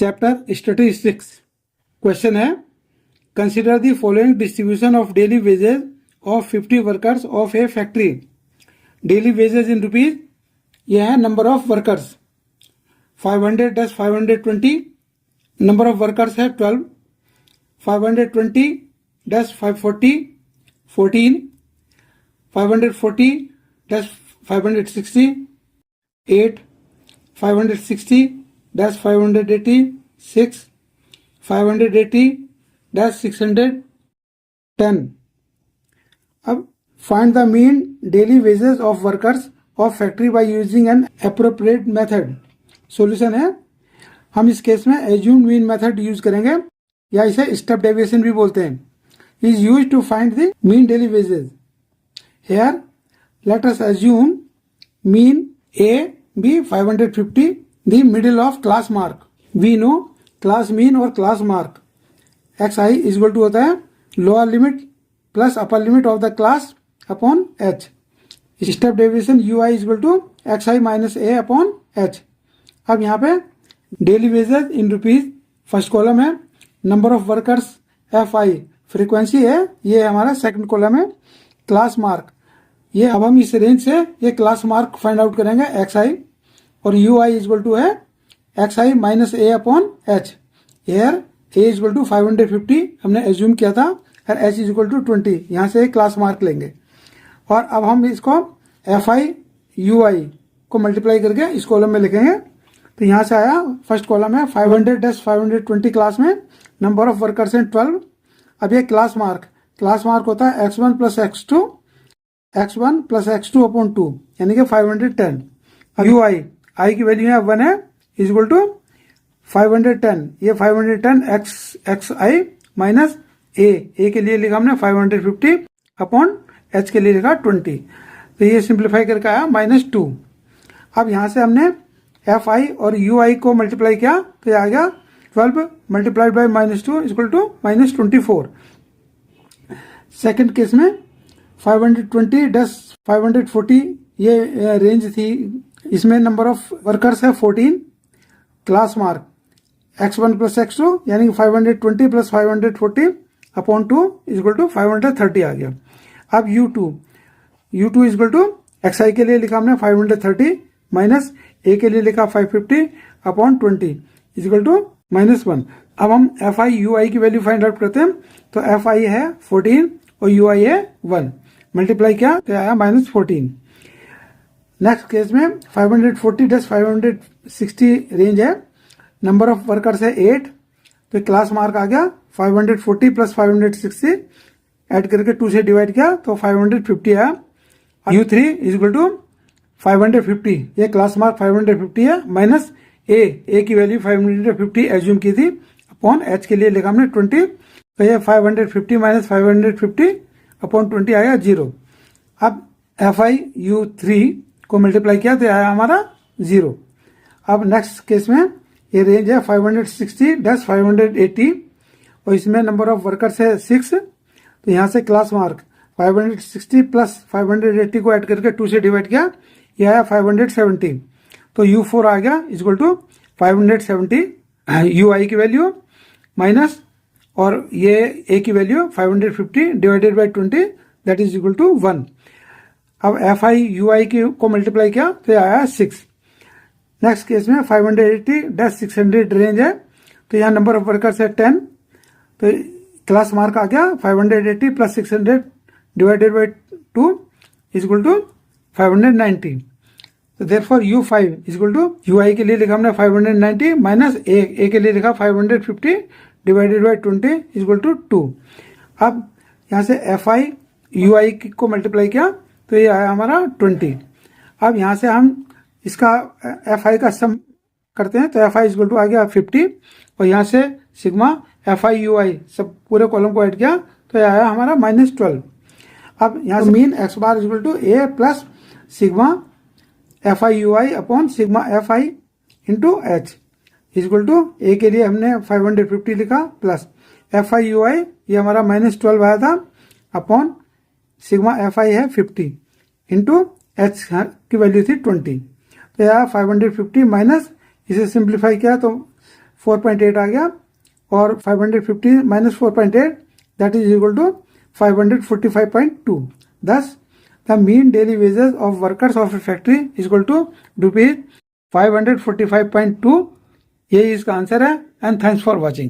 Chapter statistics. Question है, consider the following distribution of daily wages of 50 workers of A factory. Daily wages in rupees, यह है number of workers 500 10 520, number of workers है 12, 520 10 540 14, 540 10 560 8, 560 10 580 6, 580 10 610। अब find the mean daily wages of workers of factory by using N appropriate method. Solution है, हम इस case में assume mean method use करेंगे या इसे स्टेप डेविएशन भी बोलते हैं। Is use to find the mean daily wages. Here let us assume mean A be 550, the middle of class mark. We know class mean और class mark xi is equal to होता है lower limit plus upper limit of the class upon h. Step deviation ui is equal to xi minus a upon h. अब यहाँ पे daily wages in rupees first column है, number of workers fi frequency है, ये हमारा second column है, class mark ये। अब हम इस रेंज से ये क्लास मार्क फाइंड आउट करेंगे xi और ui इज इक्वल टू है xi minus a upon h। Here a is equal to 550 हमने एज्यूम किया था और h इज इक्वल टू 20, यहाँ से क्लास मार्क लेंगे और अब हम इसको fi ui को मल्टीप्लाई करके इस कॉलम में लिखेंगे। तो यहाँ से आया फर्स्ट कॉलम है 500 10 520 क्लास में, नंबर ऑफ वर्कर्स हैं 12। अब ये क्लास मार्क होता है x1 प्लस x2 अपॉन 2 यानी कि 510। अब ui आई की वैल्यू है 1 है इज इक्वल टू 510, ये 510 एक्स आई माइनस ए के लिए लिखा हमने 550 अपॉन एच के लिए लिखा 20, तो ये सिंप्लीफाई करके आया -2। अब यहाँ से हमने एफ आई और यू आई को मल्टीप्लाई किया तो ये आ गया 12 multiplied by -2 is equal to -24। Second case में 520 10 540 ये रेंज थी, इसमें नंबर ऑफ वर्कर्स है 14, class mark x1 plus x2 यानी कि 520 plus 540 upon 2 is equal to 530 आ गया। अब u2 is equal to xi के लिए लिखा हमने 530 माइनस a के लिए लिखा 550 अपॉन 20 इज इक्वल टू -1। अब हम fi ui की वैल्यू फाइंड आउट करते हैं, तो fi है 14 और ui है 1, मल्टीप्लाई किया तो आया -14। नेक्स्ट केस में 540 10 560 रेंज है, नंबर ऑफ वर्कर्स है 8, तो क्लास मार्क आ गया 540 प्लस 560 ऐड करके 2 से डिवाइड किया तो 550 आया। u3 इज इक्वल टू 550, ये क्लास मार्क 550 है माइनस ए की वैल्यू 550 एज्यूम की थी अपॉन एच के लिए लिखा हमने 20, तो ये 550 माइनस 550 अपॉन 20 आया 0। अब fi u3 को मल्टीप्लाई किया तो आया हमारा 0। अब नेक्स्ट केस में ये रेंज है 560 10 580 और इसमें नंबर ऑफ वर्कर्स है 6, तो यहाँ से क्लास मार्क 560 प्लस 580 को ऐड करके 2 से डिवाइड किया, ये आया 570, तो u4 आ गया इज इक्वल टू 570 ui की वैल्यू माइनस और ये a की value 550 divided by 20 that is equal to 1। अब fi ui को मल्टीप्लाई किया तो आया 6। नेक्स्ट केस में 580 10 600 रेंज है, तो यहाँ नंबर ऑफ वर्कर्स है 10, तो क्लास मार्क आ गया 580 plus 600 divided by 2 is equal to 590, तो therefore u5 is equal to ui के लिए लिखा हमने 590 माइनस a के लिए लिखा 550 divided by 20 is equal to 2। अब यहाँ से fi ui को मल्टीप्लाई किया तो ये आया हमारा 20। अब यहाँ से हम इसका fi का सम करते हैं, तो fi इज इक्वल टू आ गया 50 और यहाँ से सिग्मा fi ui सब पूरे कॉलम को ऐड किया तो ये आया हमारा -12। अब यहाँ से mean x bar is equal to a plus sigma fi ui upon sigma fi into h is equal to a के लिए हमने 550 लिखा प्लस fi ui ये हमारा -12 आया था अपॉन सिग्मा fi है 50 इंटू h की वैल्यू थी 20, तो यहाँ 550 माइनस इसे सिंप्लीफाई किया तो 4.8 आ गया, और 550 minus 4.8 that is equal to 545.2. Thus, the mean daily wages of workers of a factory is equal to rupees 545.2. यही इसका आंसर है, एंड थैंक्स फॉर वॉचिंग.